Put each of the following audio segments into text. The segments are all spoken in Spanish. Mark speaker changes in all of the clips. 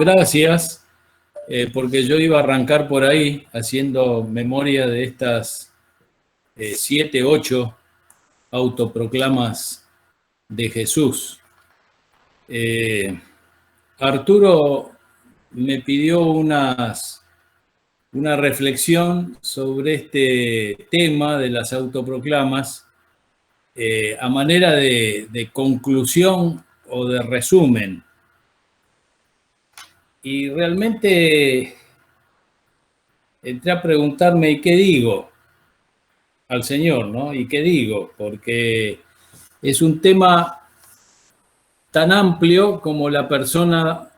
Speaker 1: gracias, porque yo iba a arrancar por ahí haciendo memoria de estas 7, 8 autoproclamas de Jesús. Arturo me pidió una reflexión sobre este tema de las autoproclamas a manera de conclusión o de resumen. Y realmente entré a preguntarme, ¿y qué digo al Señor, no? ¿Y qué digo? Porque es un tema tan amplio como la persona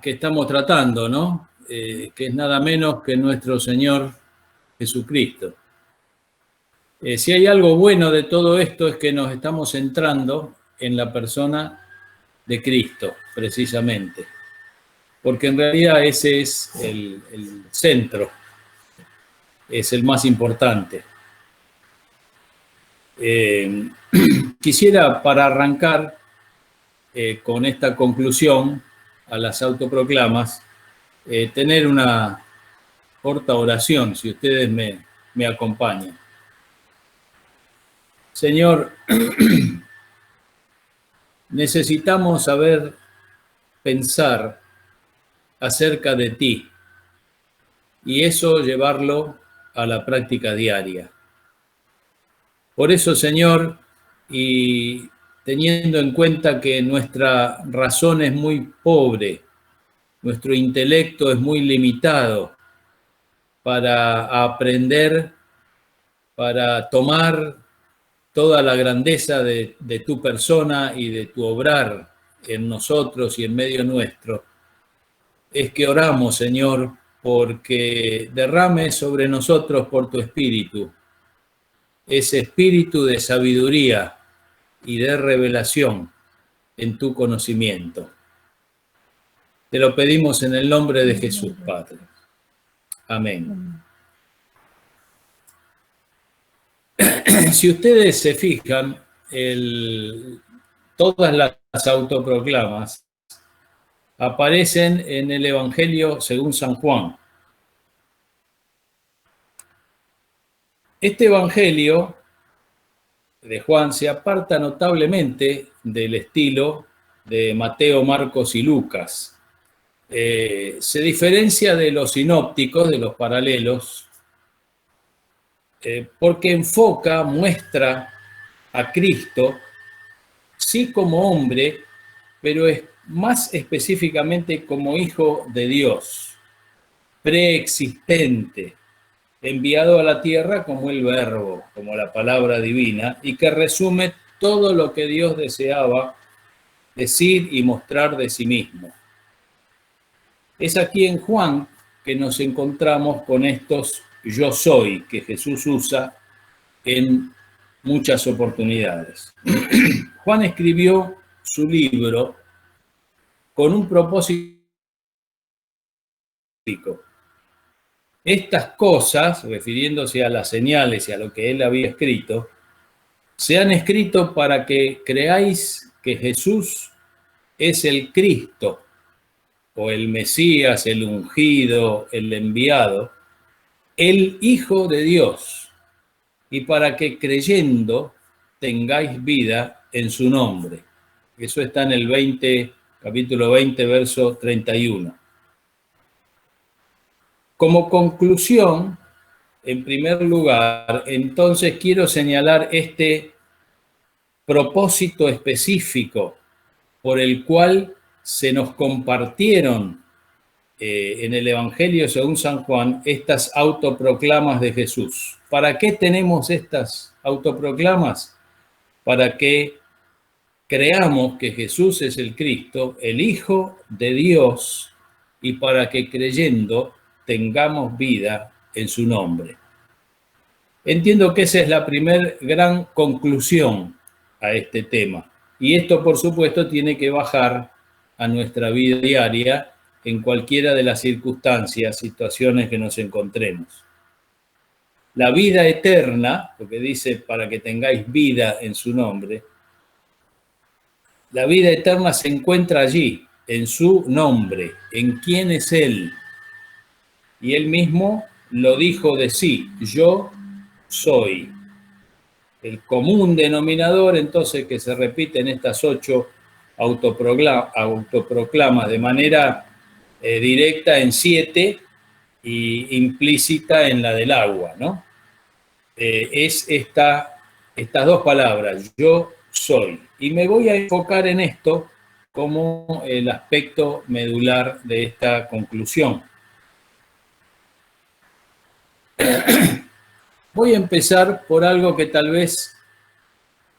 Speaker 1: que estamos tratando, ¿no? Que es nada menos que nuestro Señor Jesucristo. Si hay algo bueno de todo esto es que nos estamos centrando en la persona de Cristo, precisamente. Porque en realidad ese es el centro, es el más importante. Quisiera, para arrancar con esta conclusión a las autoproclamas, tener una corta oración, si ustedes me acompañan. Señor, necesitamos saber pensar acerca de ti y eso llevarlo a la práctica diaria. Por eso, Señor, y teniendo en cuenta que nuestra razón es muy pobre, nuestro intelecto es muy limitado para aprender, para tomar toda la grandeza de tu persona y de tu obrar en nosotros y en medio nuestro, es que oramos, Señor, porque derrames sobre nosotros por tu Espíritu, ese espíritu de sabiduría y de revelación en tu conocimiento. Te lo pedimos en el nombre de Jesús, Padre. Amén. Si ustedes se fijan, todas las autoproclamas aparecen en el Evangelio según San Juan. Este Evangelio de Juan se aparta notablemente del estilo de Mateo, Marcos y Lucas. Se diferencia de los sinópticos, de los paralelos, porque enfoca, muestra a Cristo, sí como hombre, pero es más específicamente como hijo de Dios, preexistente, enviado a la tierra como el verbo, como la palabra divina, y que resume todo lo que Dios deseaba decir y mostrar de sí mismo. Es aquí en Juan que nos encontramos con estos yo soy que Jesús usa en muchas oportunidades. Juan escribió su libro con un propósito. Estas cosas, refiriéndose a las señales y a lo que él había escrito, se han escrito para que creáis que Jesús es el Cristo, o el Mesías, el ungido, el enviado, el Hijo de Dios, y para que creyendo tengáis vida en su nombre. Eso está en el capítulo 20, verso 31. Como conclusión, en primer lugar, entonces quiero señalar este propósito específico por el cual se nos compartieron en el Evangelio según San Juan estas autoproclamas de Jesús. ¿Para qué tenemos estas autoproclamas? Para que creamos que Jesús es el Cristo, el Hijo de Dios, y para que creyendo tengamos vida en su nombre. Entiendo que esa es la primera gran conclusión a este tema. Y esto, por supuesto, tiene que bajar a nuestra vida diaria en cualquiera de las circunstancias, situaciones que nos encontremos. La vida eterna, porque dice para que tengáis vida en su nombre, la vida eterna se encuentra allí, en su nombre, en quién es Él. Y Él mismo lo dijo de sí, yo soy. El común denominador, entonces, que se repite en estas 8 autoproclamas de manera directa en 7 y implícita en la del agua, ¿no? Es estas 2 palabras, yo soy. Y me voy a enfocar en esto como el aspecto medular de esta conclusión. Voy a empezar por algo que tal vez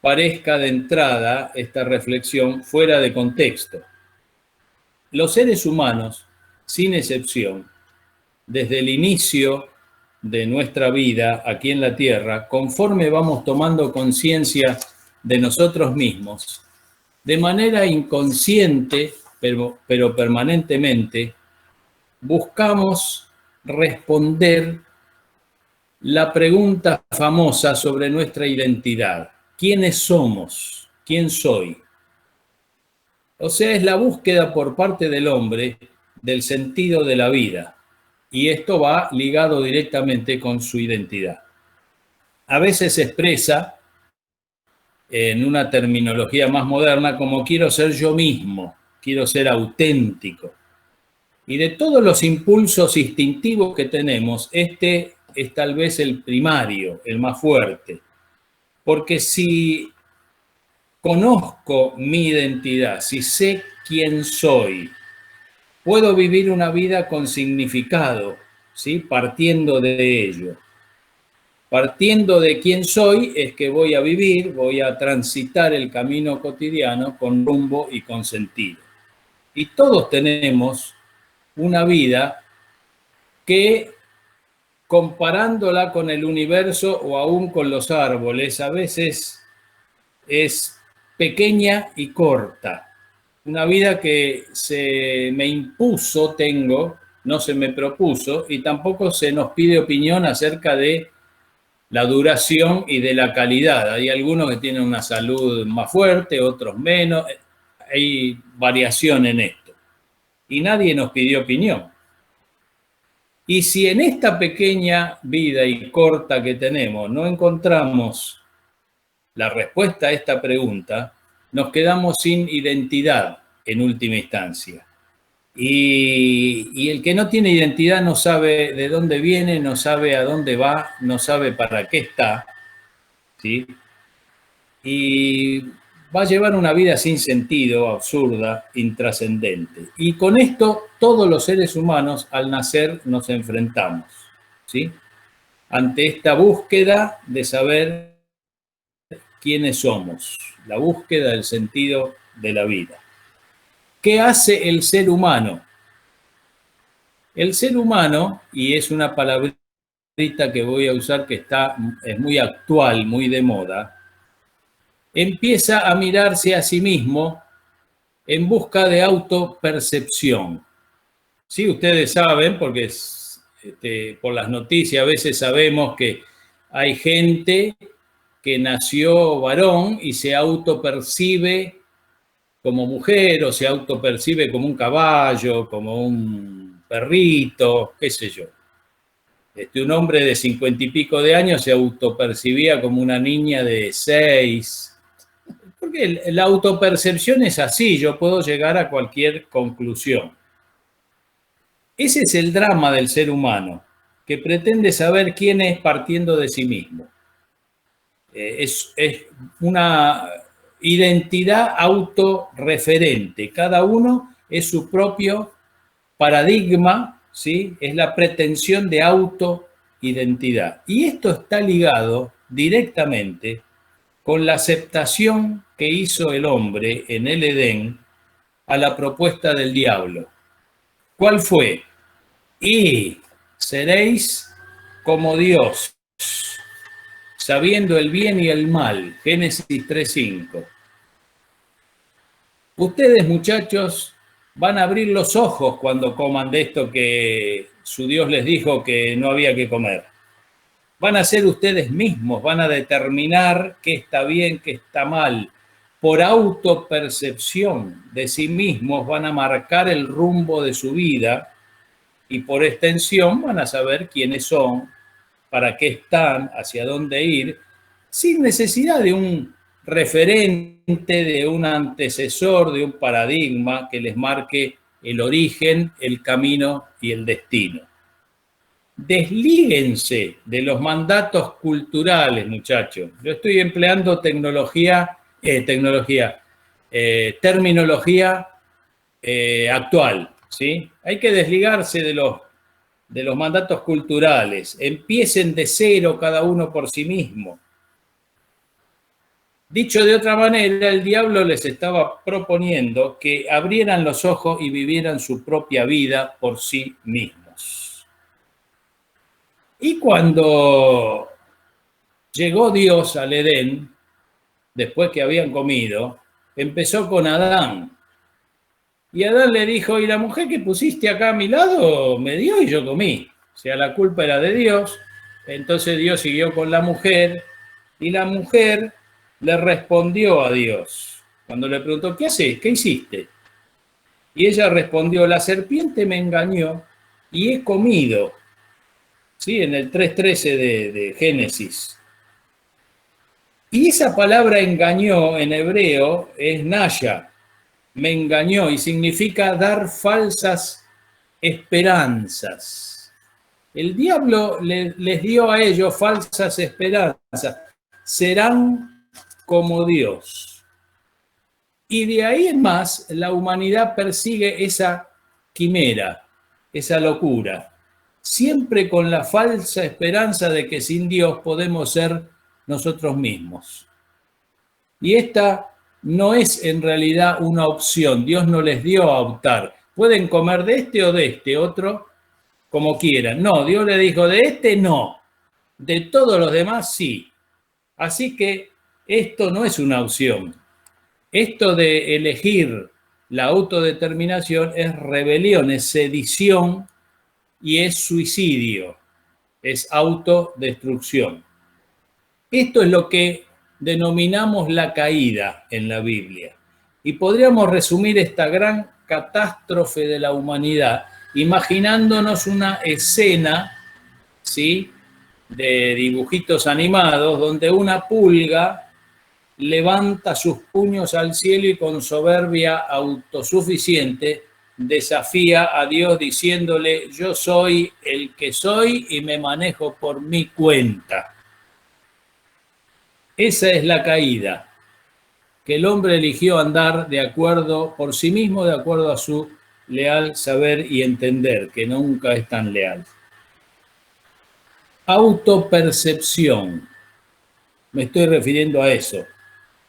Speaker 1: parezca de entrada esta reflexión fuera de contexto. Los seres humanos, sin excepción, desde el inicio de nuestra vida aquí en la Tierra, conforme vamos tomando conciencia de nosotros mismos, de manera inconsciente, pero permanentemente, buscamos responder la pregunta famosa sobre nuestra identidad. ¿Quiénes somos? ¿Quién soy? O sea, es la búsqueda por parte del hombre del sentido de la vida. Y esto va ligado directamente con su identidad. A veces se expresa en una terminología más moderna como quiero ser yo mismo, quiero ser auténtico. Y de todos los impulsos instintivos que tenemos, este es tal vez el primario, el más fuerte. Porque si conozco mi identidad, si sé quién soy, puedo vivir una vida con significado, ¿sí? Partiendo de ello. Partiendo de quién soy es que voy a vivir, voy a transitar el camino cotidiano con rumbo y con sentido. Y todos tenemos una vida que, comparándola con el universo o aún con los árboles, a veces es pequeña y corta. Una vida que se me impuso, no se me propuso, y tampoco se nos pide opinión acerca de la duración y de la calidad. Hay algunos que tienen una salud más fuerte, otros menos. Hay variación en esto. Y nadie nos pidió opinión. Y si en esta pequeña vida y corta que tenemos no encontramos la respuesta a esta pregunta, nos quedamos sin identidad en última instancia. Y el que no tiene identidad no sabe de dónde viene, no sabe a dónde va, no sabe para qué está, ¿sí? Y va a llevar una vida sin sentido, absurda, intrascendente. Y con esto todos los seres humanos al nacer nos enfrentamos, ¿sí? Ante esta búsqueda de saber quiénes somos, la búsqueda del sentido de la vida. ¿Qué hace el ser humano? El ser humano, y es una palabrita que voy a usar que es muy actual, muy de moda, empieza a mirarse a sí mismo en busca de autopercepción. Sí, ustedes saben, porque por las noticias a veces sabemos que hay gente que nació varón y se autopercibe como mujer o se autopercibe como un caballo, como un perrito, qué sé yo. Un hombre de 50 y pico de años se autopercibía como una niña de 6. Porque la autopercepción es así, yo puedo llegar a cualquier conclusión. Ese es el drama del ser humano, que pretende saber quién es partiendo de sí mismo. Es una identidad autorreferente. Cada uno es su propio paradigma, ¿sí? Es la pretensión de autoidentidad. Y esto está ligado directamente con la aceptación que hizo el hombre en el Edén a la propuesta del diablo. ¿Cuál fue? Y seréis como Dios, sabiendo el bien y el mal. Génesis 3:5. Ustedes, muchachos, van a abrir los ojos cuando coman de esto que su Dios les dijo que no había que comer. Van a ser ustedes mismos, van a determinar qué está bien, qué está mal. por autopercepción de sí mismos van a marcar el rumbo de su vida y por extensión van a saber quiénes son, para qué están, hacia dónde ir, sin necesidad de un referente, de un antecesor, de un paradigma que les marque el origen, el camino y el destino. Deslíguense de los mandatos culturales, muchachos. Yo estoy empleando terminología actual, ¿sí? Hay que desligarse de los mandatos culturales. Empiecen de cero cada uno por sí mismo. Dicho de otra manera, el diablo les estaba proponiendo que abrieran los ojos y vivieran su propia vida por sí mismos. Y cuando llegó Dios al Edén, después que habían comido, empezó con Adán. Y Adán le dijo, y la mujer que pusiste acá a mi lado me dio y yo comí. O sea, la culpa era de Dios. Entonces Dios siguió con la mujer y la mujer le respondió a Dios. Cuando le preguntó, ¿qué haces? ¿Qué hiciste? Y ella respondió, la serpiente me engañó y he comido. ¿Sí? En el 3:13 de Génesis. Y esa palabra engañó en hebreo es naya, me engañó, y significa dar falsas esperanzas. El diablo les dio a ellos falsas esperanzas. Serán como Dios. Y de ahí en más, la humanidad persigue esa quimera, esa locura, siempre con la falsa esperanza de que sin Dios podemos ser nosotros mismos. Y esta no es en realidad una opción, Dios no les dio a optar. Pueden comer de este o de este otro, como quieran. No, Dios le dijo, de este no, de todos los demás sí. Así que esto no es una opción. Esto de elegir la autodeterminación es rebelión, es sedición y es suicidio, es autodestrucción. Esto es lo que denominamos la caída en la Biblia. Y podríamos resumir esta gran catástrofe de la humanidad imaginándonos una escena, ¿sí?, de dibujitos animados donde una pulga levanta sus puños al cielo y con soberbia autosuficiente desafía a Dios diciéndole, yo soy el que soy y me manejo por mi cuenta. Esa es la caída, que el hombre eligió andar de acuerdo por sí mismo, de acuerdo a su leal saber y entender, que nunca es tan leal. Autopercepción, me estoy refiriendo a eso.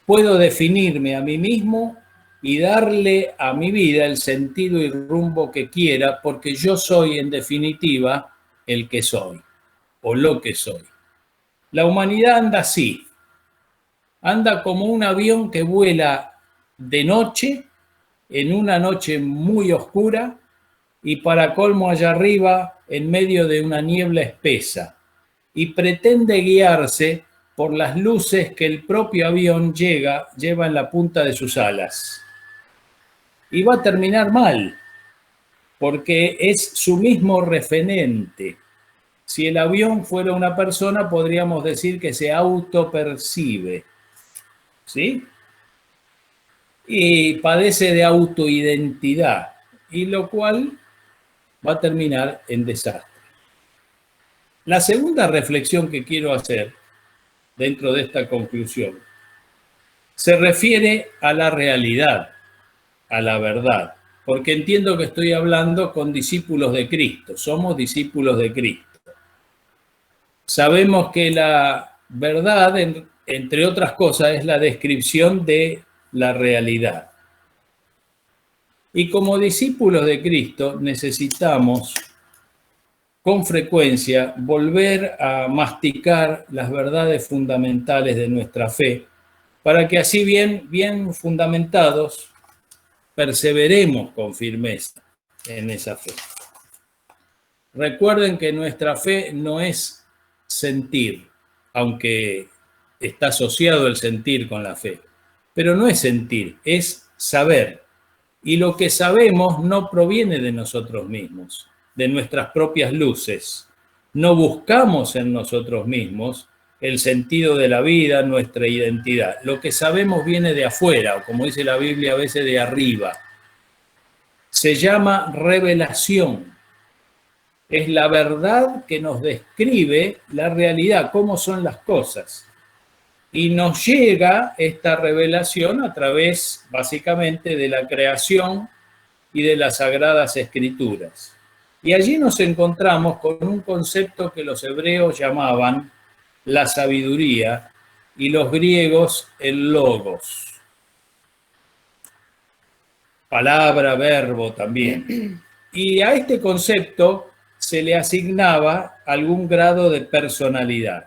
Speaker 1: Puedo definirme a mí mismo y darle a mi vida el sentido y rumbo que quiera, porque yo soy, en definitiva, el que soy, o lo que soy. La humanidad anda así, anda como un avión que vuela de noche, en una noche muy oscura, y para colmo allá arriba, en medio de una niebla espesa, y pretende guiarse por las luces que el propio avión lleva en la punta de sus alas. Y va a terminar mal, porque es su mismo referente. Si el avión fuera una persona, podríamos decir que se autopercibe, ¿sí? Y padece de autoidentidad, y lo cual va a terminar en desastre. La segunda reflexión que quiero hacer dentro de esta conclusión se refiere a la realidad, a la verdad, porque entiendo que estoy hablando con discípulos de Cristo, somos discípulos de Cristo. Sabemos que la verdad, entre otras cosas, es la descripción de la realidad. Y como discípulos de Cristo necesitamos con frecuencia volver a masticar las verdades fundamentales de nuestra fe, para que así bien fundamentados perseveremos con firmeza en esa fe. Recuerden que nuestra fe no es sentir, aunque está asociado el sentir con la fe. pero no es sentir, es saber. Y lo que sabemos no proviene de nosotros mismos, de nuestras propias luces. No buscamos en nosotros mismos el sentido de la vida, nuestra identidad. Lo que sabemos viene de afuera, o como dice la Biblia, a veces de arriba. Se llama revelación. Es la verdad que nos describe la realidad, cómo son las cosas. Y nos llega esta revelación a través, básicamente, de la creación y de las Sagradas Escrituras. Y allí nos encontramos con un concepto que los hebreos llamaban la sabiduría y los griegos el logos. Palabra, verbo también. Y a este concepto se le asignaba algún grado de personalidad.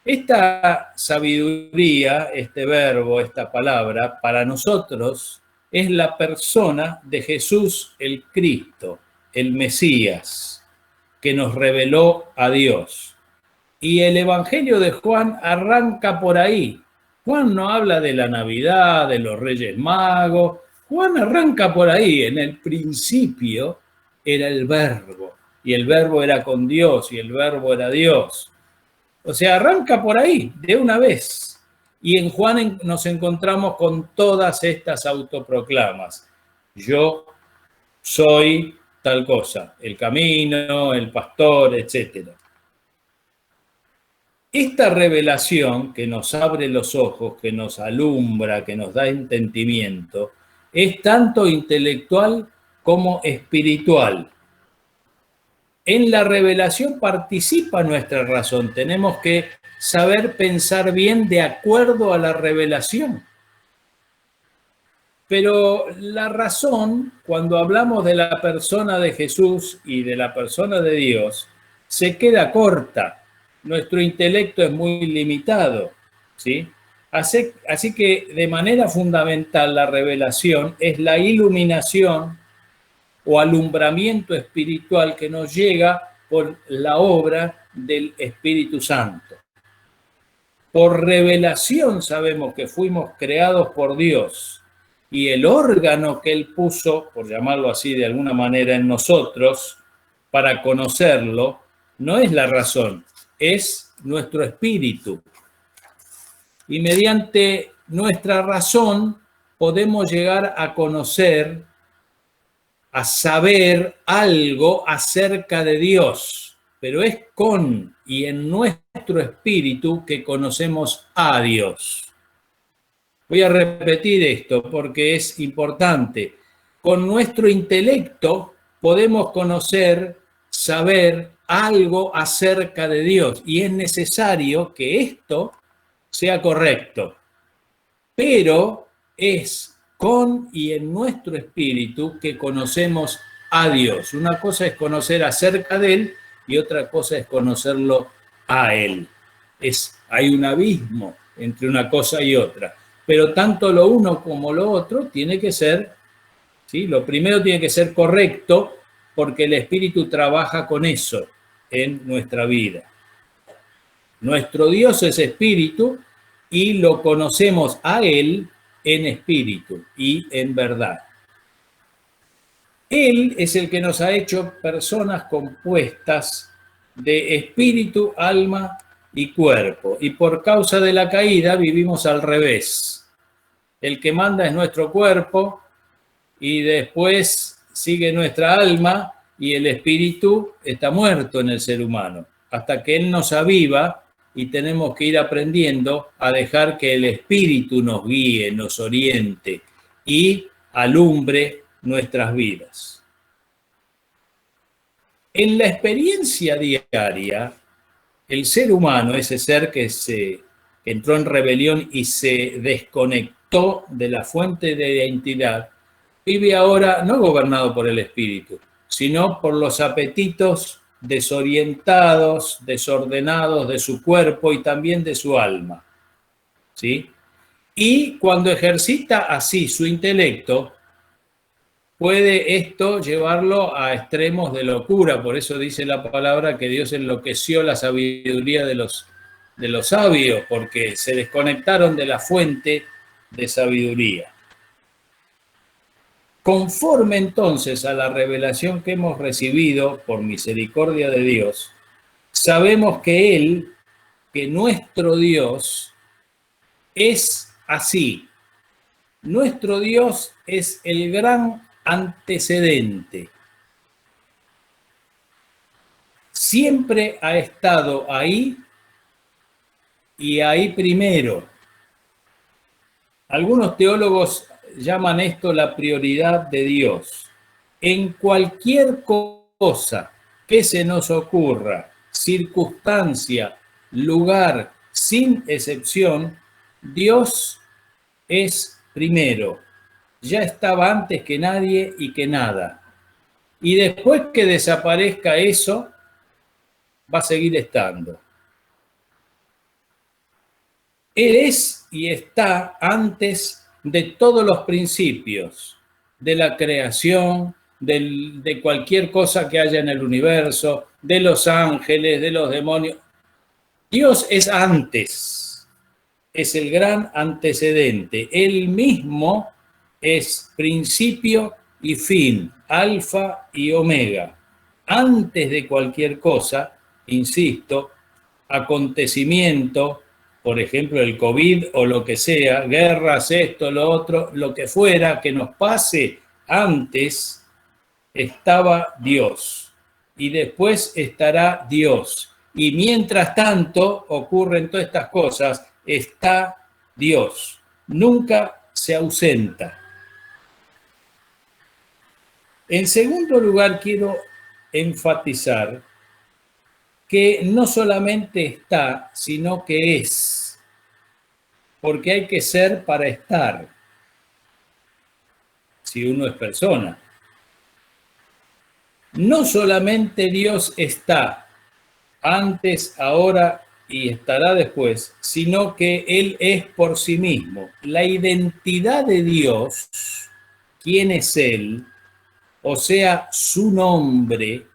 Speaker 1: Esta sabiduría, este verbo, esta palabra, para nosotros es la persona de Jesús el Cristo, el Mesías, que nos reveló a Dios. Y el Evangelio de Juan arranca por ahí. Juan no habla de la Navidad, de los Reyes Magos. Juan arranca por ahí. En el principio era el verbo, y el verbo era con Dios, y el verbo era Dios. O sea, arranca por ahí, de una vez. Y en Juan nos encontramos con todas estas autoproclamas. Yo soy tal cosa, el camino, el pastor, etc. Esta revelación que nos abre los ojos, que nos alumbra, que nos da entendimiento, es tanto intelectual como espiritual. En la revelación participa nuestra razón. Tenemos que saber pensar bien de acuerdo a la revelación. Pero la razón, cuando hablamos de la persona de Jesús y de la persona de Dios, se queda corta. Nuestro intelecto es muy limitado, ¿sí? Así que de manera fundamental la revelación es la iluminación o alumbramiento espiritual que nos llega por la obra del Espíritu Santo. Por revelación sabemos que fuimos creados por Dios y el órgano que Él puso, por llamarlo así de alguna manera, en nosotros para conocerlo, no es la razón, es nuestro espíritu. Y mediante nuestra razón podemos llegar a conocer, a saber algo acerca de Dios, pero es con y en nuestro espíritu que conocemos a Dios. Voy a repetir esto porque es importante. Con nuestro intelecto podemos conocer, saber algo acerca de Dios y es necesario que esto sea correcto, pero es con y en nuestro espíritu que conocemos a Dios. Una cosa es conocer acerca de Él y otra cosa es conocerlo a Él. Hay un abismo entre una cosa y otra, pero tanto lo uno como lo otro tiene que ser, ¿sí? Lo primero tiene que ser correcto porque el Espíritu trabaja con eso en nuestra vida. Nuestro Dios es espíritu y lo conocemos a Él en espíritu y en verdad. Él es el que nos ha hecho personas compuestas de espíritu, alma y cuerpo. Y por causa de la caída vivimos al revés. El que manda es nuestro cuerpo y después sigue nuestra alma y el espíritu está muerto en el ser humano. Hasta que Él nos aviva y tenemos que ir aprendiendo a dejar que el espíritu nos guíe, nos oriente y alumbre nuestras vidas. En la experiencia diaria, el ser humano, ese ser que entró en rebelión y se desconectó de la fuente de identidad, vive ahora no gobernado por el espíritu, sino por los apetitos desorientados, desordenados de su cuerpo y también de su alma, ¿sí? Y cuando ejercita así su intelecto, puede esto llevarlo a extremos de locura. Por eso dice la palabra que Dios enloqueció la sabiduría de los sabios, porque se desconectaron de la fuente de sabiduría. Conforme entonces a la revelación que hemos recibido por misericordia de Dios, sabemos que Él, que nuestro Dios, es así. Nuestro Dios es el gran antecedente. Siempre ha estado ahí y ahí primero. Algunos teólogos llaman esto la prioridad de Dios. En cualquier cosa que se nos ocurra, circunstancia, lugar, sin excepción, Dios es primero. Ya estaba antes que nadie y que nada. Y después que desaparezca eso, va a seguir estando. Él es y está antes de todos los principios, de la creación, de cualquier cosa que haya en el universo, de los ángeles, de los demonios. Dios es antes, es el gran antecedente. Él mismo es principio y fin, alfa y omega. Antes de cualquier cosa, insisto, acontecimiento, por ejemplo, el COVID o lo que sea, guerras, esto, lo otro, lo que fuera que nos pase, antes estaba Dios y después estará Dios. Y mientras tanto ocurren todas estas cosas, está Dios. Nunca se ausenta. En segundo lugar, quiero enfatizar que no solamente está, sino que es, porque hay que ser para estar, si uno es persona. No solamente Dios está, antes, ahora y estará después, sino que Él es por sí mismo. La identidad de Dios, quién es Él, o sea, su nombre.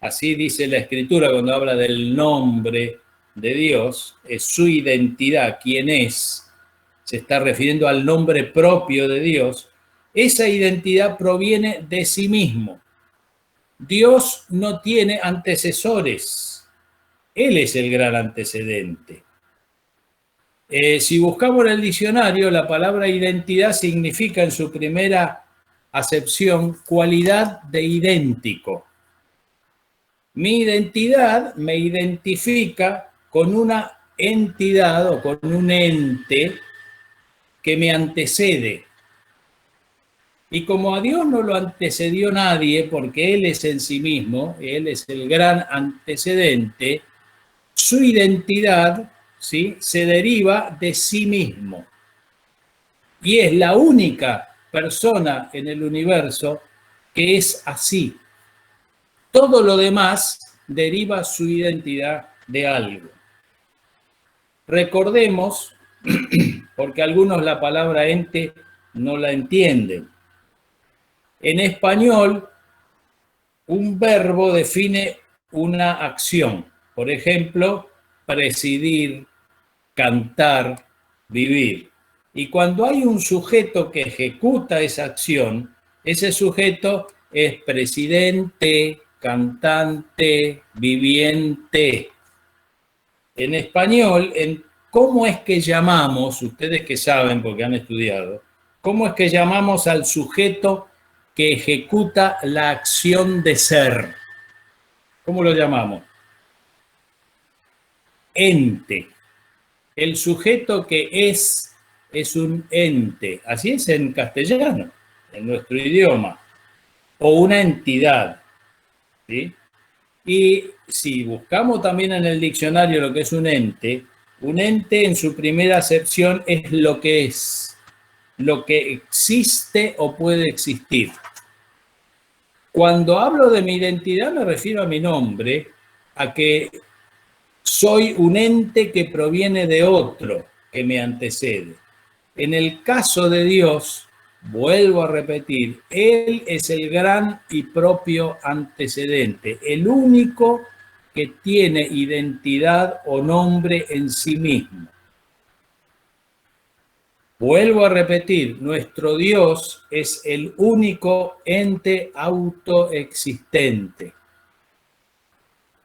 Speaker 1: Así dice la Escritura cuando habla del nombre de Dios, es su identidad, quién es, se está refiriendo al nombre propio de Dios. Esa identidad proviene de sí mismo. Dios no tiene antecesores, Él es el gran antecedente. Si buscamos en el diccionario, la palabra identidad significa en su primera acepción cualidad de idéntico. Mi identidad me identifica con una entidad o con un ente que me antecede. Y como a Dios no lo antecedió nadie, porque Él es en sí mismo, Él es el gran antecedente, su identidad, ¿sí?, se deriva de sí mismo. Y es la única persona en el universo que es así. Todo lo demás deriva su identidad de algo. Recordemos, porque algunos la palabra ente no la entienden. En español, un verbo define una acción. Por ejemplo, presidir, cantar, vivir. Y cuando hay un sujeto que ejecuta esa acción, ese sujeto es presidente, cantante, viviente. En español, ¿cómo es que llamamos, ustedes que saben porque han estudiado, cómo es que llamamos al sujeto que ejecuta la acción de ser? ¿Cómo lo llamamos? Ente. El sujeto que es un ente. Así es en castellano, en nuestro idioma. O una entidad, ¿sí? Y si buscamos también en el diccionario lo que es un ente en su primera acepción es lo que es, lo que existe o puede existir. Cuando hablo de mi identidad me refiero a mi nombre, a que soy un ente que proviene de otro que me antecede. En el caso de Dios, vuelvo a repetir, Él es el gran y propio antecedente, el único que tiene identidad o nombre en sí mismo. Vuelvo a repetir, nuestro Dios es el único ente autoexistente.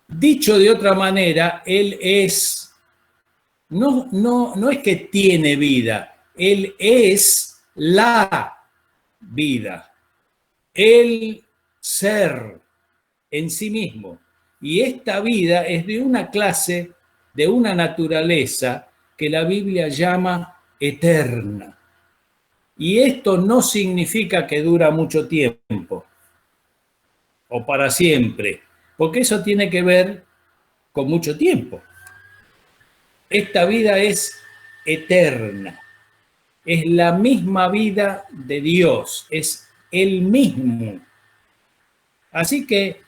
Speaker 1: Dicho de otra manera, Él es, no es que tiene vida, Él es la vida, el ser en sí mismo. Y esta vida es de una clase, de una naturaleza que la Biblia llama eterna. Y esto no significa que dura mucho tiempo o para siempre, porque eso tiene que ver con mucho tiempo. Esta vida es eterna, es la misma vida de Dios, es el mismo. Así que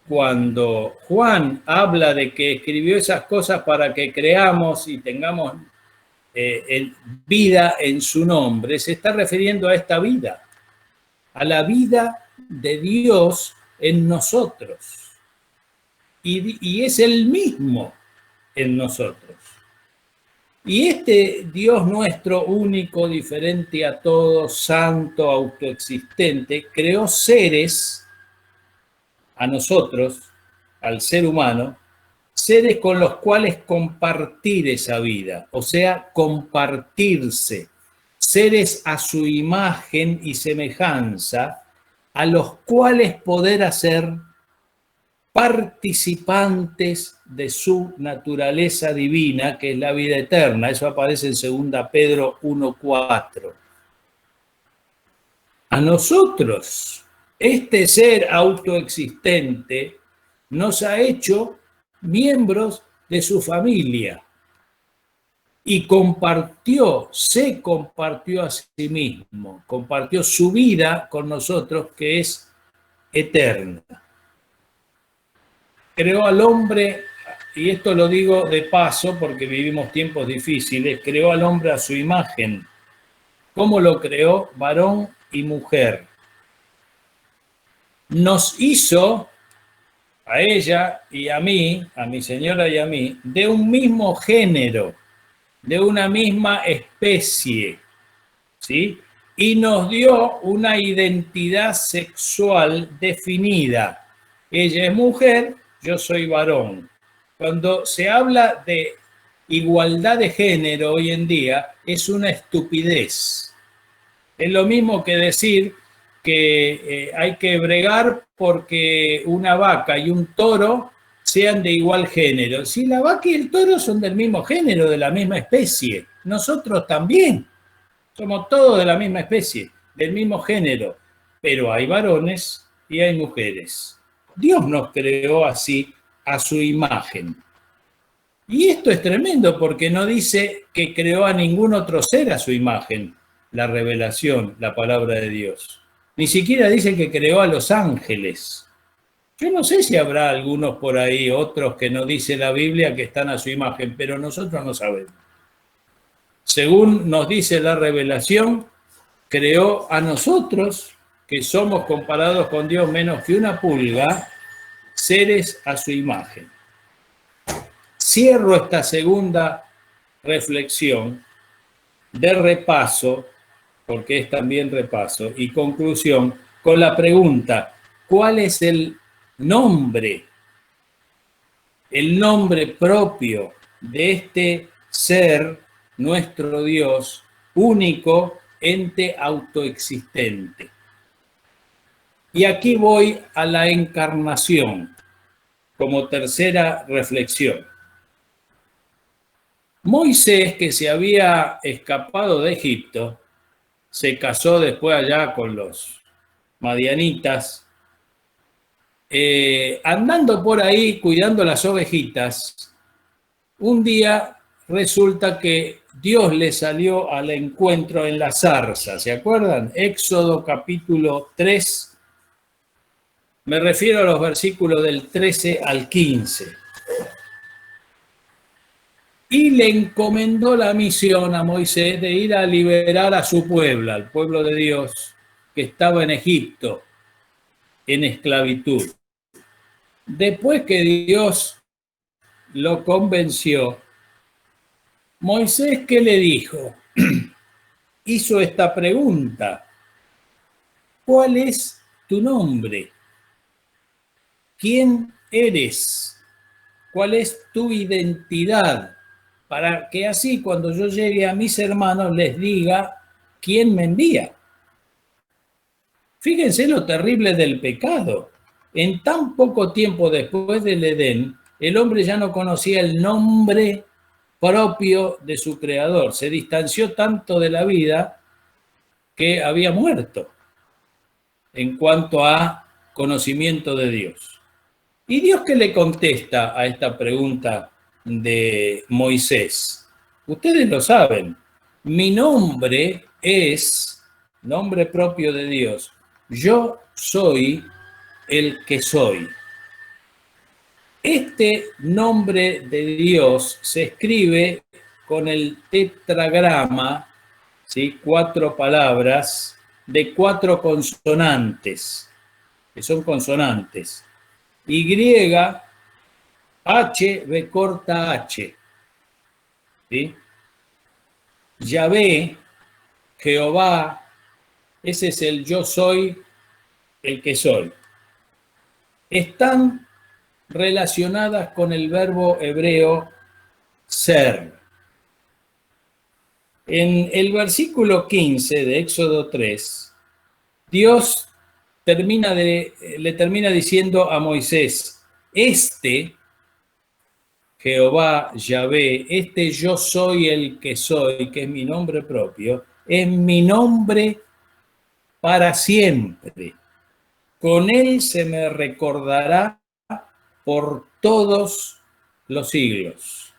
Speaker 1: cuando Juan habla de que escribió esas cosas para que creamos y tengamos vida en su nombre, se está refiriendo a esta vida, a la vida de Dios en nosotros. Y es el mismo en nosotros. Y este Dios nuestro, único, diferente a todos, santo, autoexistente, creó seres, a nosotros, al ser humano, seres con los cuales compartir esa vida, o sea, compartirse, seres a su imagen y semejanza, a los cuales poder hacer participantes de su naturaleza divina, que es la vida eterna. Eso aparece en 2 Pedro 1:4. A nosotros, este ser autoexistente nos ha hecho miembros de su familia y se compartió a sí mismo, compartió su vida con nosotros, que es eterna. Creó al hombre, y esto lo digo de paso porque vivimos tiempos difíciles, creó al hombre a su imagen. ¿Cómo lo creó? Varón y mujer. Nos hizo a ella y a mí, a mi señora y a mí, de un mismo género, de una misma especie, ¿sí? Y nos dio una identidad sexual definida. Ella es mujer, yo soy varón. Cuando se habla de igualdad de género hoy en día, es una estupidez. Es lo mismo que decir que hay que bregar porque una vaca y un toro sean de igual género. Si la vaca y el toro son del mismo género, de la misma especie, nosotros también. Somos todos de la misma especie, del mismo género, pero hay varones y hay mujeres. Dios nos creó así, a su imagen. Y esto es tremendo porque no dice que creó a ningún otro ser a su imagen, la revelación, la palabra de Dios. Ni siquiera dice que creó a los ángeles. Yo no sé si habrá algunos por ahí, otros que no dice la Biblia que están a su imagen, pero nosotros no sabemos. Según nos dice la revelación, creó a nosotros, que somos comparados con Dios menos que una pulga, seres a su imagen. Cierro esta segunda reflexión de repaso, porque es también repaso, y conclusión, con la pregunta: ¿cuál es el nombre propio de este ser, nuestro Dios, único, ente autoexistente? Y aquí voy a la encarnación como tercera reflexión. Moisés, que se había escapado de Egipto, se casó después allá con los madianitas, andando por ahí cuidando las ovejitas, un día resulta que Dios le salió al encuentro en la zarza, ¿se acuerdan? Éxodo capítulo 3, me refiero a los versículos del 13 al 15. Y le encomendó la misión a Moisés de ir a liberar a su pueblo, al pueblo de Dios, que estaba en Egipto, en esclavitud. Después que Dios lo convenció, Moisés, ¿qué le dijo? hizo esta pregunta: ¿cuál es tu nombre? ¿Quién eres? ¿Cuál es tu identidad? Para que así cuando yo llegue a mis hermanos les diga quién me envía. Fíjense lo terrible del pecado. En tan poco tiempo después del Edén, el hombre ya no conocía el nombre propio de su creador. Se distanció tanto de la vida que había muerto en cuanto a conocimiento de Dios. ¿Y Dios qué le contesta a esta pregunta de Moisés? Ustedes lo saben. Mi nombre es, nombre propio de Dios. Yo soy el que soy. Este nombre de Dios se escribe con el tetragrama, ¿sí? 4 palabras de 4 consonantes, que son consonantes. Y, H, B corta H. ¿Sí? Yahvé, Jehová, ese es el yo soy, el que soy. Están relacionadas con el verbo hebreo ser. En el versículo 15 de Éxodo 3, Dios le termina diciendo a Moisés: Jehová, Yahvé, yo soy el que soy, que es mi nombre propio, es mi nombre para siempre. Con él se me recordará por todos los siglos.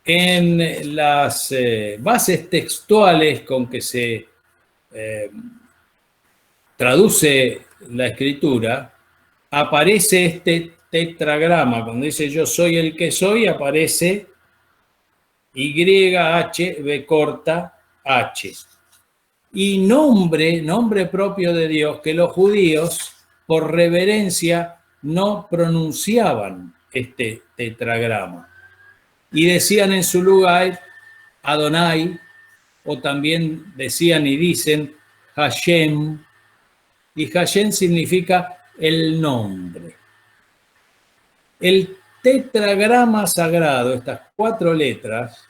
Speaker 1: En las bases textuales con que se traduce la escritura, aparece este tetragrama. Cuando dice yo soy el que soy, aparece YH, B corta, H. Y nombre propio de Dios, que los judíos, por reverencia, no pronunciaban este tetragrama. Y decían en su lugar Adonai, o también decían y dicen Hashem, y Hashem significa el nombre. El tetragrama sagrado, estas 4 letras,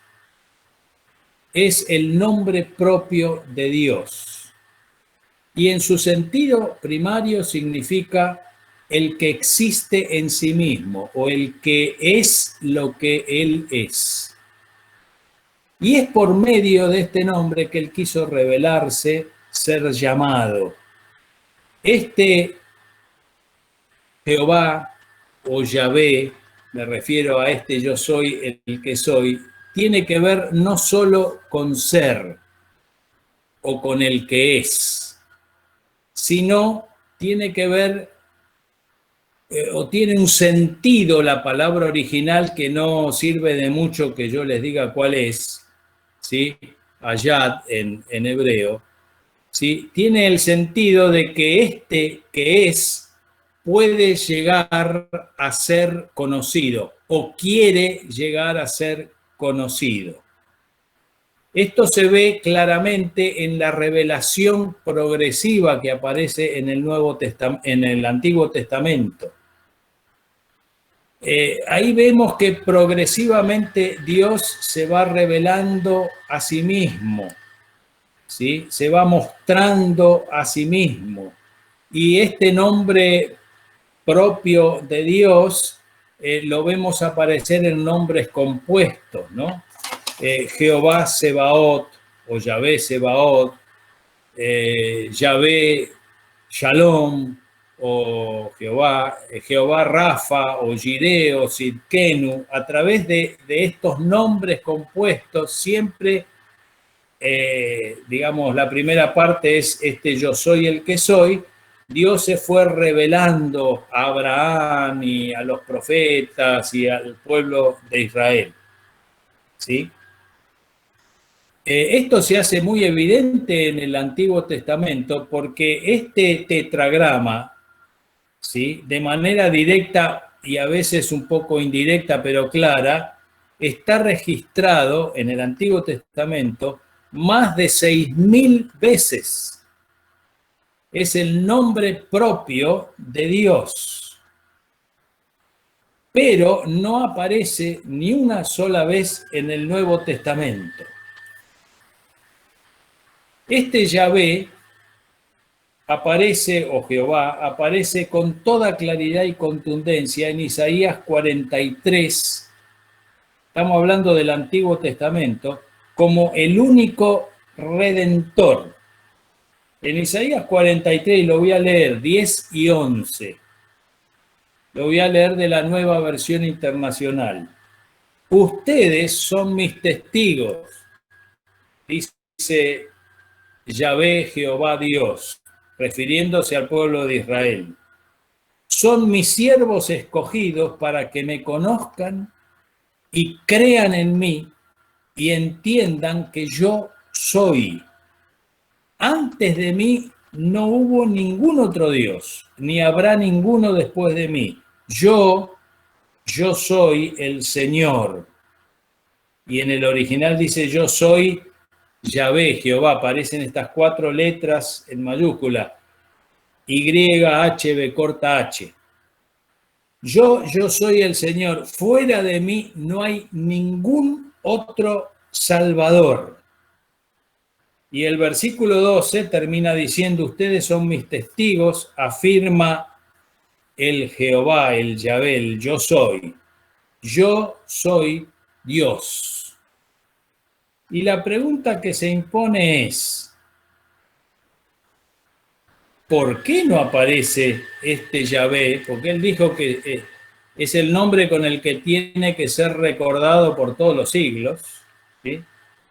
Speaker 1: es el nombre propio de Dios. Y en su sentido primario significa el que existe en sí mismo, o el que es lo que Él es. Y es por medio de este nombre que Él quiso revelarse, ser llamado. Este Jehová o Yahvé, me refiero a yo soy el que soy, tiene que ver no solo con ser o con el que es, sino tiene que ver o tiene un sentido la palabra original que no sirve de mucho que yo les diga cuál es, ¿sí? Ayat en hebreo, ¿sí? Tiene el sentido de que que es puede llegar a ser conocido o quiere llegar a ser conocido. Esto se ve claramente en la revelación progresiva que aparece en el Antiguo Testamento. Ahí vemos que progresivamente Dios se va revelando a sí mismo, ¿sí? Se va mostrando a sí mismo. Y este nombre propio de Dios lo vemos aparecer en nombres compuestos, ¿no? Jehová Sebaot o Yahvé Sebaot, Yahvé Shalom o Jehová Rafa o Jireh o Sidkenu. A través de estos nombres compuestos siempre, digamos, la primera parte es yo soy el que soy. Dios se fue revelando a Abraham y a los profetas y al pueblo de Israel, ¿sí? Esto se hace muy evidente en el Antiguo Testamento porque este tetragrama, ¿sí? De manera directa y a veces un poco indirecta pero clara, está registrado en el Antiguo Testamento más de 6.000 veces. Es el nombre propio de Dios. Pero no aparece ni una sola vez en el Nuevo Testamento. Este Yahvé aparece, o Jehová, aparece con toda claridad y contundencia en Isaías 43, estamos hablando del Antiguo Testamento, como el único redentor. En Isaías 43, lo voy a leer, 10 y 11, lo voy a leer de la Nueva Versión Internacional. Ustedes son mis testigos, dice Yahvé Jehová Dios, refiriéndose al pueblo de Israel. Son mis siervos escogidos para que me conozcan y crean en mí y entiendan que yo soy. Antes de mí no hubo ningún otro Dios, ni habrá ninguno después de mí. Yo soy el Señor. Y en el original dice yo soy Yahvé, Jehová. Aparecen estas 4 letras en mayúscula. YHB corta H. Yo soy el Señor. Fuera de mí no hay ningún otro Salvador. Y el versículo 12 termina diciendo, ustedes son mis testigos, afirma el Jehová, el Yahvé, el yo soy. Yo soy Dios. Y la pregunta que se impone es, ¿por qué no aparece este Yahvé? Porque él dijo que es el nombre con el que tiene que ser recordado por todos los siglos, ¿sí?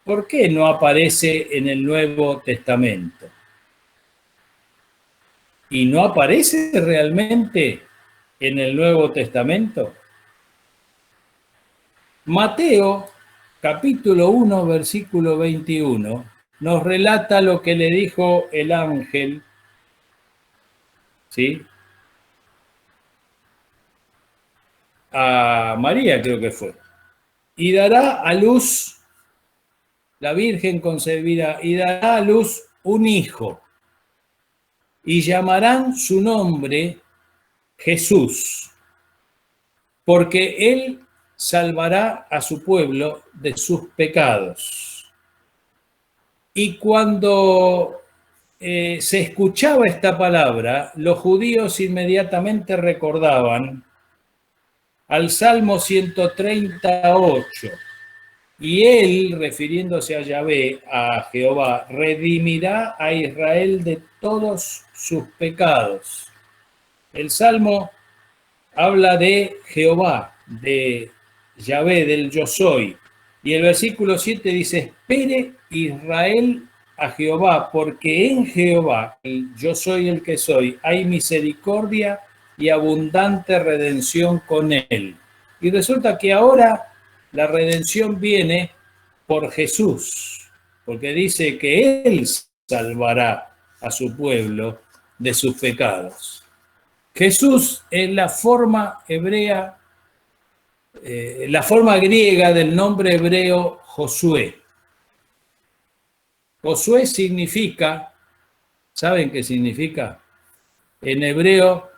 Speaker 1: ¿Por qué no aparece en el Nuevo Testamento? ¿Y no aparece realmente en el Nuevo Testamento? Mateo, capítulo 1, versículo 21, nos relata lo que le dijo el ángel, ¿sí?, a María, creo que fue. Y dará a luz, la Virgen concebirá, y dará a luz un hijo. Y llamarán su nombre Jesús, porque él salvará a su pueblo de sus pecados. Y cuando se escuchaba esta palabra, los judíos inmediatamente recordaban al Salmo 138, y él, refiriéndose a Yahvé, a Jehová, redimirá a Israel de todos sus pecados. El Salmo habla de Jehová, de Yahvé, del yo soy. Y el versículo 7 dice, espere Israel a Jehová, porque en Jehová, el yo soy el que soy, hay misericordia y abundante redención con él. Y resulta que ahora la redención viene por Jesús, porque dice que él salvará a su pueblo de sus pecados. Jesús es la forma hebrea, la forma griega del nombre hebreo Josué. Josué significa, ¿saben qué significa? En hebreo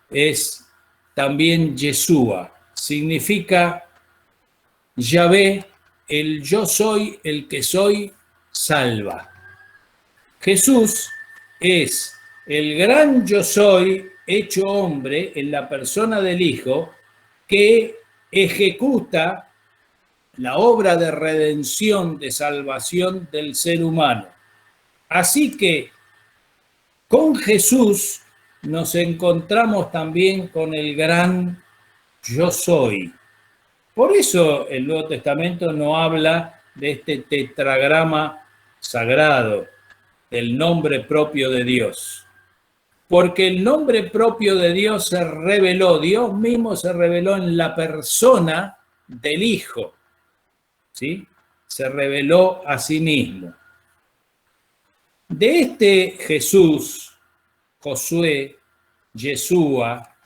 Speaker 1: es también Yeshua, significa Yahvé, el yo soy, el que soy, salva. Jesús es el gran yo soy hecho hombre en la persona del Hijo que ejecuta la obra de redención, de salvación del ser humano. Así que con Jesús nos encontramos también con el gran yo soy. Por eso el Nuevo Testamento no habla de este tetragrama sagrado, del nombre propio de Dios. Porque el nombre propio de Dios se reveló, Dios mismo se reveló en la persona del Hijo, ¿sí? Se reveló a sí mismo. De este Jesús, Josué, Yeshua,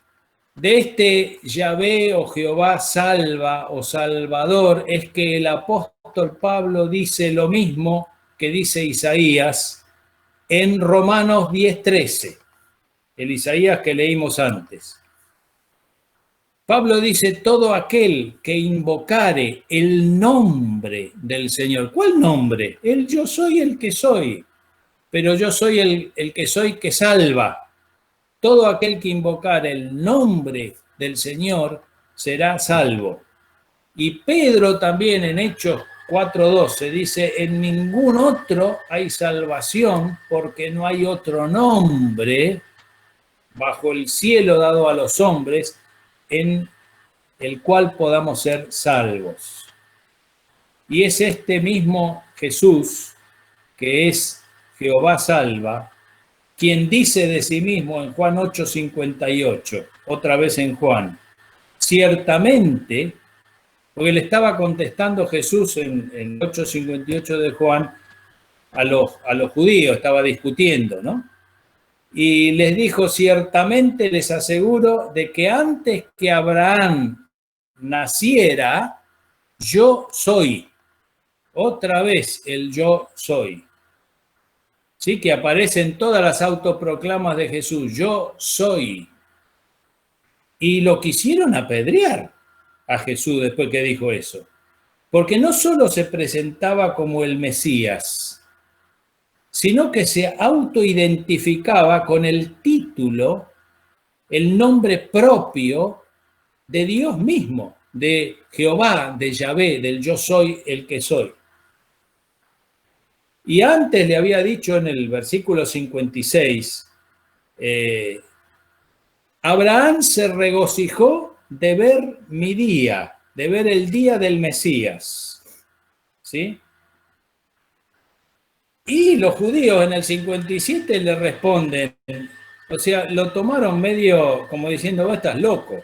Speaker 1: de este Yahvé o Jehová salva o salvador es que el apóstol Pablo dice lo mismo que dice Isaías en Romanos 10:13, el Isaías que leímos antes. Pablo dice, todo aquel que invocare el nombre del Señor. ¿Cuál nombre? El yo soy el que soy, pero yo soy el que soy que salva. Todo aquel que invocare el nombre del Señor será salvo. Y Pedro también en Hechos 4:12 dice, en ningún otro hay salvación porque no hay otro nombre bajo el cielo dado a los hombres en el cual podamos ser salvos. Y es este mismo Jesús, que es Jehová salva, quien dice de sí mismo en Juan 8:58, otra vez en Juan, ciertamente, porque le estaba contestando Jesús en 8:58 de Juan a los judíos, estaba discutiendo, ¿no? Y les dijo, ciertamente les aseguro de que antes que Abraham naciera, yo soy. Otra vez el yo soy. Sí, que aparece en todas las autoproclamas de Jesús, yo soy. Y lo quisieron apedrear a Jesús después que dijo eso. Porque no solo se presentaba como el Mesías, sino que se autoidentificaba con el título, el nombre propio de Dios mismo, de Jehová, de Yahvé, del yo soy el que soy. Y antes le había dicho en el versículo 56, Abraham se regocijó de ver mi día, de ver el día del Mesías. ¿Sí? Y los judíos en el 57 le responden, o sea, lo tomaron medio como diciendo, vos estás loco.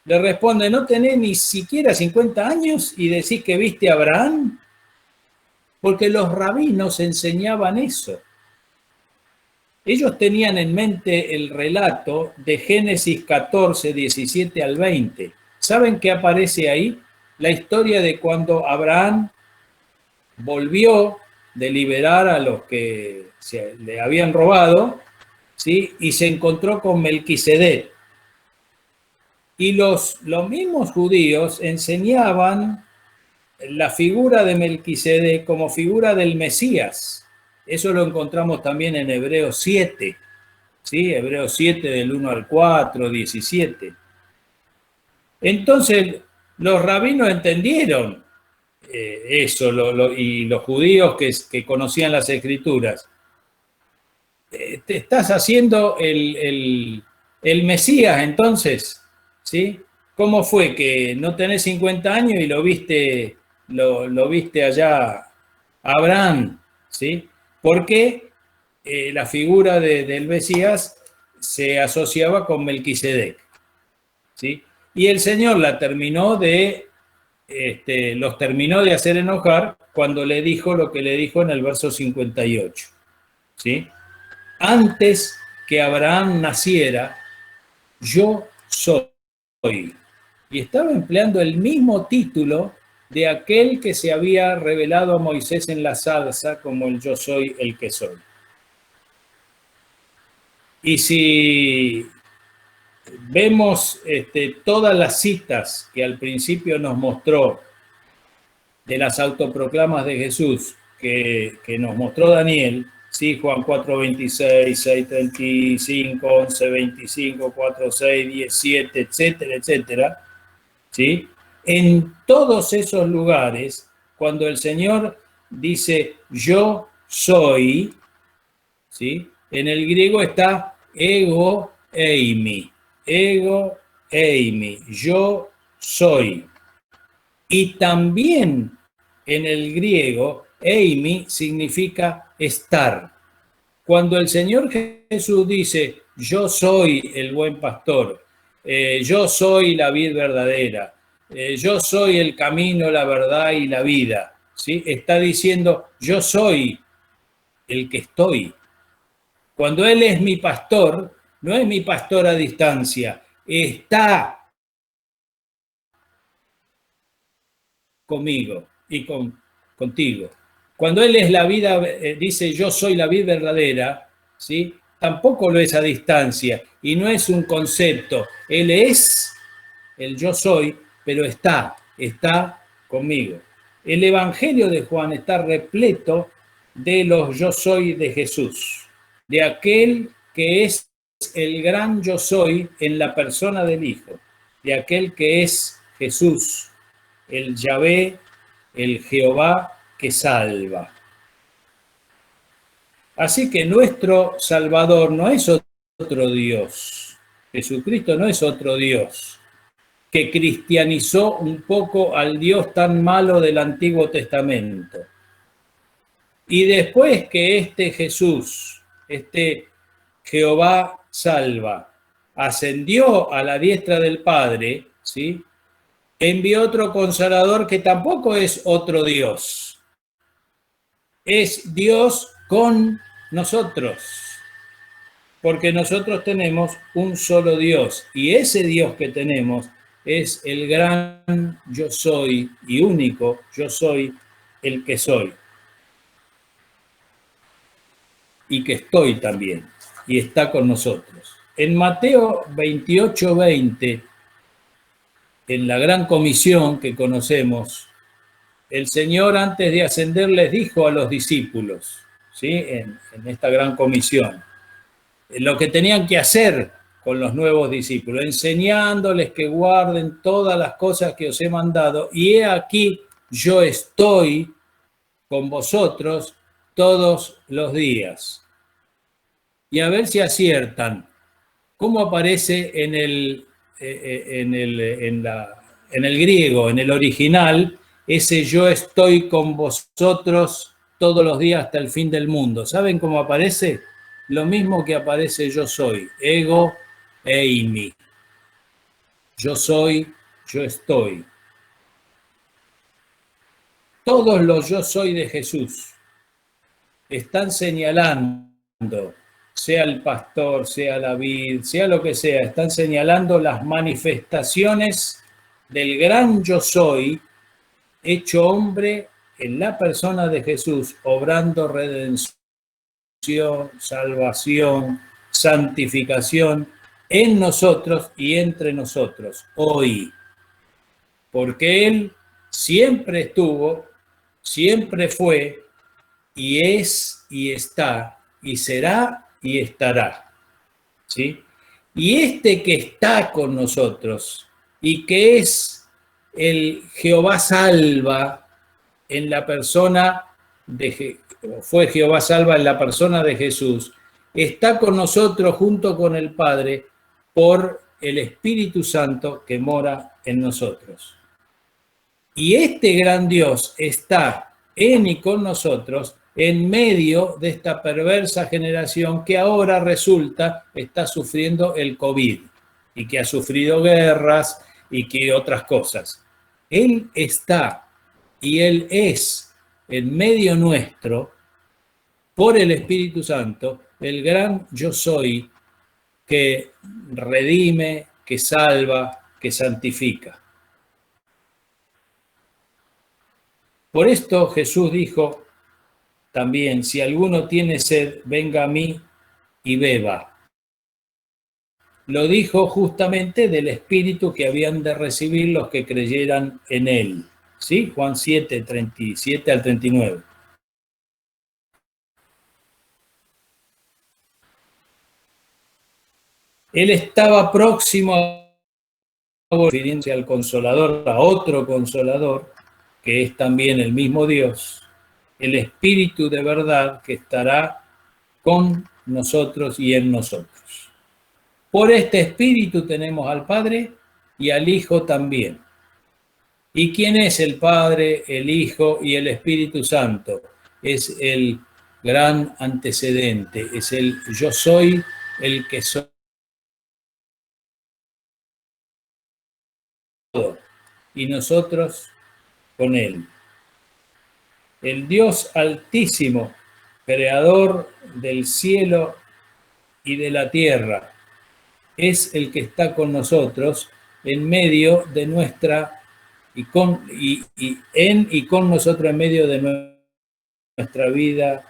Speaker 1: Le responde, ¿no tenés ni siquiera 50 años y decís que viste a Abraham? Porque los rabinos enseñaban eso. Ellos tenían en mente el relato de Génesis 14, 17 al 20. ¿Saben qué aparece ahí? La historia de cuando Abraham volvió de liberar a los que le habían robado, ¿sí? Y se encontró con Melquisedec. Y los mismos judíos enseñaban la figura de Melquisedec como figura del Mesías. Eso lo encontramos también en Hebreos 7, ¿sí? Hebreos 7 del 1 al 4, 17. Entonces, los rabinos entendieron eso, y los judíos que conocían las Escrituras. Te estás haciendo el Mesías, entonces, ¿sí? ¿Cómo fue que no tenés 50 años y lo viste allá Abraham? ¿Sí? Porque la figura del Mesías se asociaba con Melquisedec. ¿Sí? Y el Señor los terminó de hacer enojar cuando le dijo lo que le dijo en el verso 58. ¿Sí? Antes que Abraham naciera, yo soy. Y estaba empleando el mismo título de aquel que se había revelado a Moisés en la zarza como el yo soy el que soy. Y si vemos todas las citas que al principio nos mostró de las autoproclamas de Jesús que nos mostró Daniel, ¿sí? Juan 4:26, 6:35, 11:25, 4:6, 17, etcétera, etcétera, ¿sí? En todos esos lugares, cuando el Señor dice yo soy, ¿sí? En el griego está ego eimi, yo soy. Y también en el griego, eimi significa estar. Cuando el Señor Jesús dice, yo soy el buen pastor, yo soy la vid verdadera, yo soy el camino, la verdad y la vida, ¿sí? Está diciendo, yo soy el que estoy. Cuando Él es mi pastor, no es mi pastor a distancia, está conmigo y contigo. Cuando Él es la vida, dice yo soy la vida verdadera, ¿sí? Tampoco lo es a distancia y no es un concepto. Él es el yo soy, pero está conmigo. El Evangelio de Juan está repleto de los yo soy de Jesús, de aquel que es el gran yo soy en la persona del Hijo, de aquel que es Jesús, el Yahvé, el Jehová que salva. Así que nuestro Salvador no es otro Dios. Jesucristo no es otro Dios que cristianizó un poco al Dios tan malo del Antiguo Testamento. Y después que este Jesús, este Jehová salva, ascendió a la diestra del Padre, ¿sí? Envió otro consolador que tampoco es otro Dios. Es Dios con nosotros. Porque nosotros tenemos un solo Dios. Y ese Dios que tenemos es el gran yo soy y único yo soy el que soy. Y que estoy también. Y está con nosotros. En Mateo 28:20, en la gran comisión que conocemos, el Señor antes de ascender les dijo a los discípulos, ¿sí? En esta gran comisión, lo que tenían que hacer con los nuevos discípulos, enseñándoles que guarden todas las cosas que os he mandado, y he aquí, yo estoy con vosotros todos los días. Y a ver si aciertan. ¿Cómo aparece en el griego, en el original, ese yo estoy con vosotros todos los días hasta el fin del mundo? ¿Saben cómo aparece? Lo mismo que aparece yo soy, ego eimi. Yo soy, yo estoy. Todos los yo soy de Jesús están señalando, sea el pastor, sea la vid, sea lo que sea, están señalando las manifestaciones del gran yo soy, hecho hombre en la persona de Jesús, obrando redención, salvación, santificación en nosotros y entre nosotros, hoy. Porque Él siempre estuvo, siempre fue, y es, y está, y será, y estará. ¿Sí? Y este que está con nosotros, y que es el Jehová salva en la persona fue Jehová salva en la persona de Jesús, está con nosotros junto con el Padre por el Espíritu Santo que mora en nosotros. Y este gran Dios está en y con nosotros en medio de esta perversa generación que ahora resulta está sufriendo el COVID y que ha sufrido guerras y que otras cosas. Él está y Él es en medio nuestro, por el Espíritu Santo, el gran yo soy que redime, que salva, que santifica. Por esto Jesús dijo también, si alguno tiene sed, venga a mí y beba. Lo dijo justamente del Espíritu que habían de recibir los que creyeran en Él. ¿Sí? Juan 7, 37 al 39. Él estaba próximo a referirse al Consolador, a otro Consolador, que es también el mismo Dios, el Espíritu de verdad que estará con nosotros y en nosotros. Por este Espíritu tenemos al Padre y al Hijo también. ¿Y quién es el Padre, el Hijo y el Espíritu Santo? Es el gran antecedente, es el yo soy el que soy. Y nosotros con Él. El Dios Altísimo, creador del cielo y de la tierra, es el que está con nosotros en medio de nuestra y con nosotros en medio de nuestra vida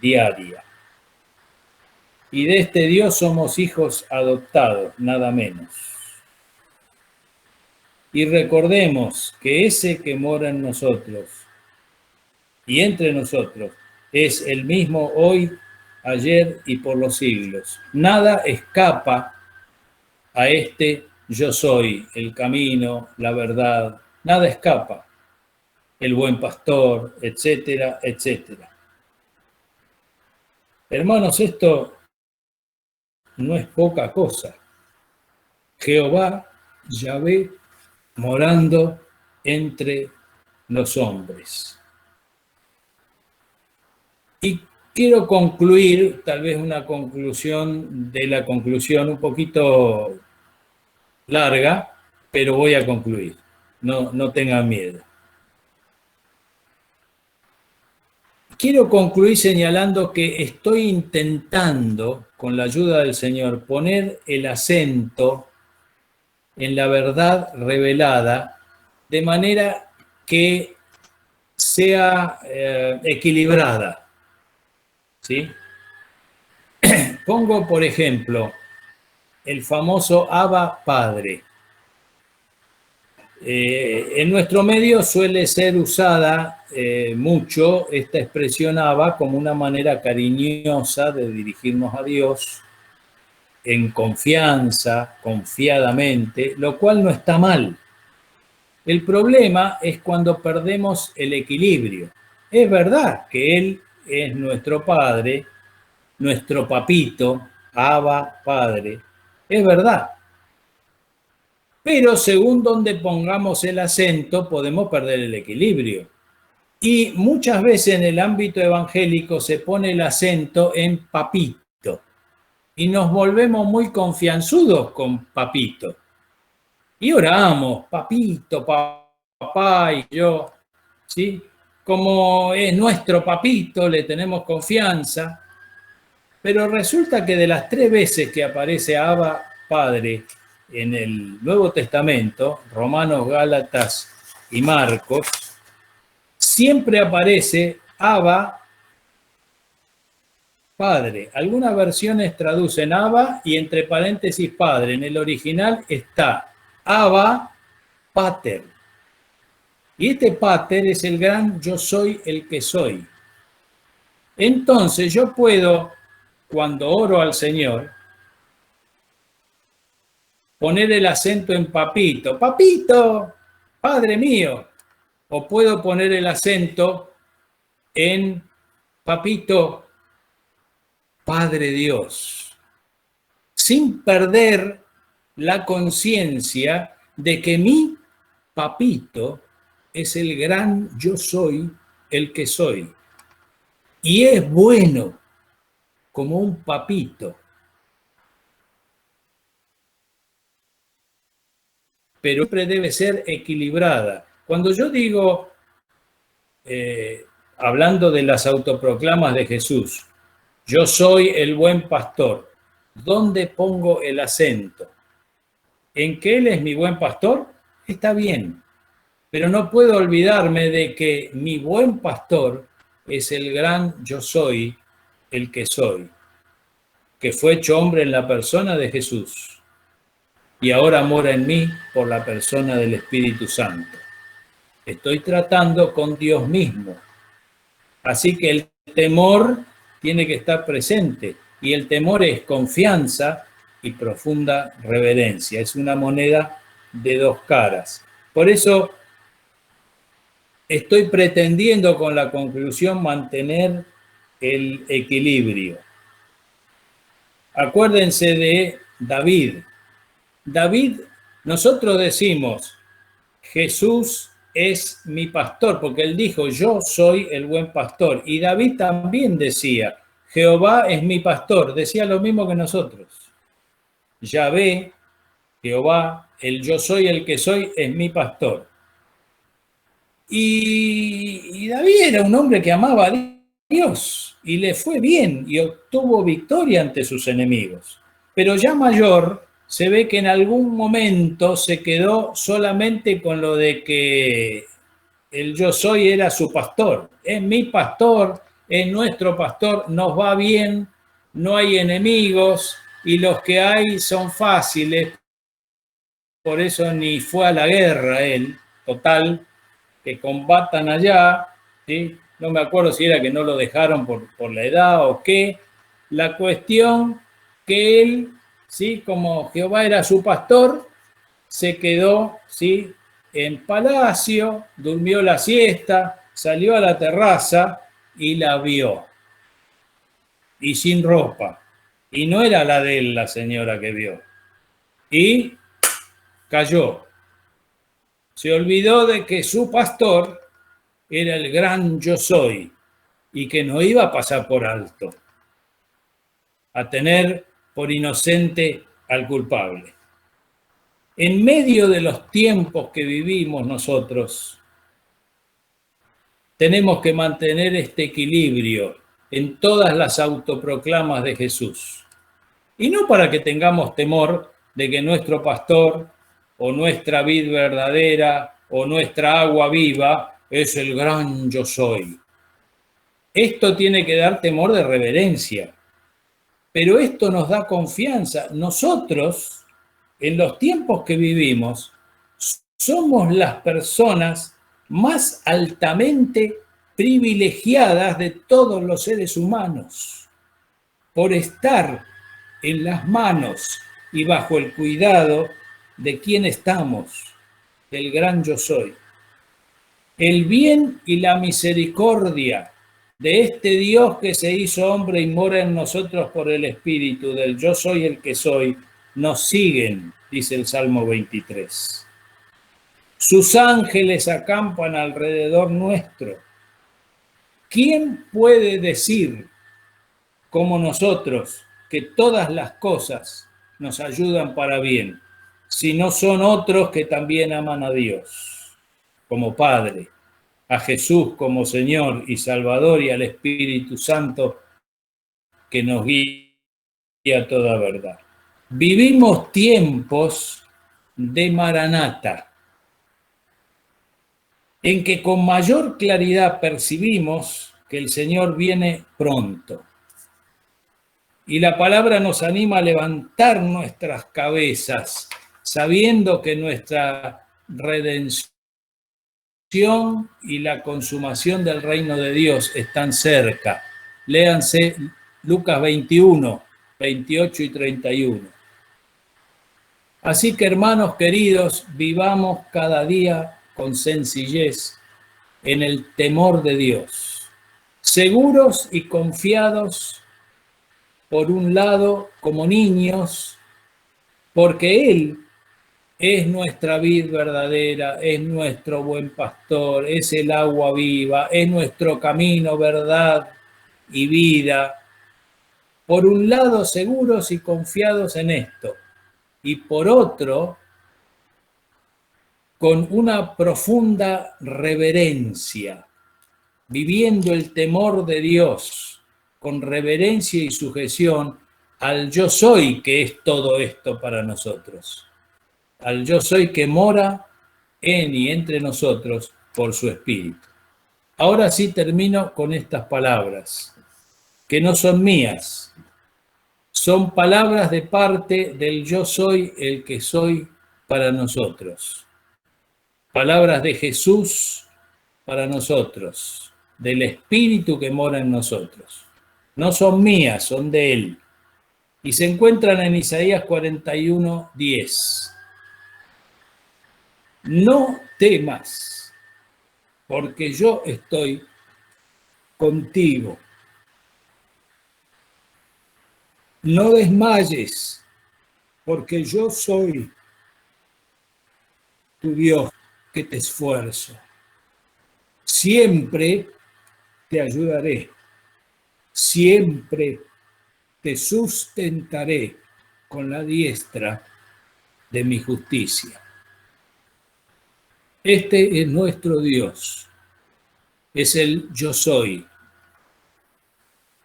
Speaker 1: diaria. Y de este Dios somos hijos adoptados, nada menos. Y recordemos que ese que mora en nosotros y entre nosotros es el mismo hoy, ayer y por los siglos. Nada escapa a este yo soy, el camino, la verdad, nada escapa, el buen pastor, etcétera, etcétera. Hermanos, esto no es poca cosa. Jehová, Yahvé, morando entre los hombres. Y quiero concluir, tal vez una conclusión de la conclusión un poquito larga, pero voy a concluir. No tengan miedo. Quiero concluir señalando que estoy intentando, con la ayuda del Señor, poner el acento en la verdad revelada de manera que sea equilibrada. ¿Sí? Pongo, por ejemplo, el famoso Abba Padre. En nuestro medio suele ser usada mucho esta expresión Abba como una manera cariñosa de dirigirnos a Dios en confianza, confiadamente, lo cual no está mal. El problema es cuando perdemos el equilibrio. Es verdad que Él es nuestro Padre, nuestro papito, Abba Padre, es verdad. Pero según donde pongamos el acento, podemos perder el equilibrio. Y muchas veces en el ámbito evangélico se pone el acento en papito. Y nos volvemos muy confianzudos con papito. Y oramos, papito, papá y yo, ¿sí? Como es nuestro papito, le tenemos confianza. Pero resulta que de las 3 veces que aparece Abba Padre en el Nuevo Testamento, Romanos, Gálatas y Marcos, siempre aparece Abba Padre. Algunas versiones traducen Abba y entre paréntesis Padre. En el original está Abba Pater. Y este Pater es el gran yo soy el que soy. Entonces yo puedo, cuando oro al Señor, poner el acento en papito, papito, Padre mío. O puedo poner el acento en papito, Padre Dios, sin perder la conciencia de que mi papito es el gran yo soy el que soy. Y es bueno como un papito. Pero siempre debe ser equilibrada. Cuando yo digo, hablando de las autoproclamas de Jesús, yo soy el buen pastor, ¿dónde pongo el acento? ¿En que Él es mi buen pastor? Está bien, pero no puedo olvidarme de que mi buen pastor es el gran yo soy el que soy, que fue hecho hombre en la persona de Jesús y ahora mora en mí por la persona del Espíritu Santo. Estoy tratando con Dios mismo. Así que el temor tiene que estar presente y el temor es confianza y profunda reverencia. Es una moneda de 2 caras. Por eso estoy pretendiendo con la conclusión mantener el equilibrio. Acuérdense de David. David, nosotros decimos, Jesús es mi pastor, porque él dijo, yo soy el buen pastor. Y David también decía, Jehová es mi pastor, decía lo mismo que nosotros. Yahvé, Jehová, el yo soy el que soy, es mi pastor. Y David era un hombre que amaba a Dios y le fue bien y obtuvo victoria ante sus enemigos. Pero ya mayor, se ve que en algún momento se quedó solamente con lo de que el yo soy era su pastor. Es mi pastor, es nuestro pastor, nos va bien, no hay enemigos y los que hay son fáciles. Por eso ni fue a la guerra él, total, que combatan allá, ¿sí? No me acuerdo si era que no lo dejaron por la edad o qué. La cuestión que él, ¿sí? Como Jehová era su pastor, se quedó, ¿sí? En palacio, durmió la siesta, salió a la terraza y la vio. Y sin ropa. Y no era la de él la señora que vio. Y cayó. Se olvidó de que su pastor era el gran yo soy y que no iba a pasar por alto, a tener por inocente al culpable. En medio de los tiempos que vivimos nosotros, tenemos que mantener este equilibrio en todas las autoproclamas de Jesús. Y no para que tengamos temor de que nuestro pastor o nuestra vid verdadera o nuestra agua viva es el gran yo soy. Esto tiene que dar temor de reverencia, pero esto nos da confianza. Nosotros, en los tiempos que vivimos, somos las personas más altamente privilegiadas de todos los seres humanos por estar en las manos y bajo el cuidado de quien estamos, del gran yo soy. El bien y la misericordia de este Dios que se hizo hombre y mora en nosotros por el Espíritu, del yo soy el que soy, nos siguen, dice el Salmo 23. Sus ángeles acampan alrededor nuestro. ¿Quién puede decir, como nosotros, que todas las cosas nos ayudan para bien, si no son otros que también aman a Dios como Padre, a Jesús como Señor y Salvador y al Espíritu Santo que nos guía a toda verdad? Vivimos tiempos de Maranata, en que con mayor claridad percibimos que el Señor viene pronto. Y la palabra nos anima a levantar nuestras cabezas, sabiendo que nuestra redención y la consumación del reino de Dios están cerca. Léanse Lucas 21, 28 y 31. Así que, hermanos queridos, vivamos cada día con sencillez en el temor de Dios, seguros y confiados, por un lado, como niños, porque Él es nuestra vid verdadera, es nuestro buen pastor, es el agua viva, es nuestro camino, verdad y vida. Por un lado, seguros y confiados en esto, y por otro, con una profunda reverencia, viviendo el temor de Dios, con reverencia y sujeción al yo soy que es todo esto para nosotros, al yo soy que mora en y entre nosotros por su Espíritu. Ahora sí termino con estas palabras, que no son mías, son palabras de parte del yo soy el que soy para nosotros. Palabras de Jesús para nosotros, del Espíritu que mora en nosotros. No son mías, son de Él. Y se encuentran en Isaías 41, 10. No temas, porque yo estoy contigo. No desmayes, porque yo soy tu Dios que te esfuerzo. Siempre te ayudaré, siempre te sustentaré con la diestra de mi justicia. Este es nuestro Dios, es el yo soy.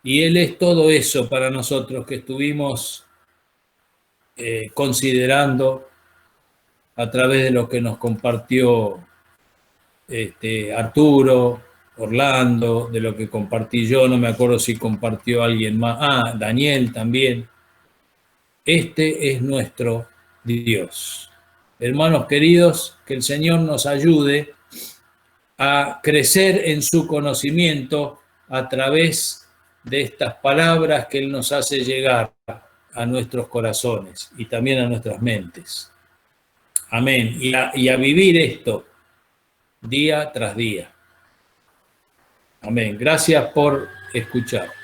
Speaker 1: Y Él es todo eso para nosotros que estuvimos considerando a través de lo que nos compartió Arturo, Orlando, de lo que compartí yo, no me acuerdo si compartió alguien más, Daniel también. Este es nuestro Dios. Hermanos queridos, que el Señor nos ayude a crecer en su conocimiento a través de estas palabras que Él nos hace llegar a nuestros corazones y también a nuestras mentes. Amén. Y a vivir esto día tras día. Amén. Gracias por escuchar.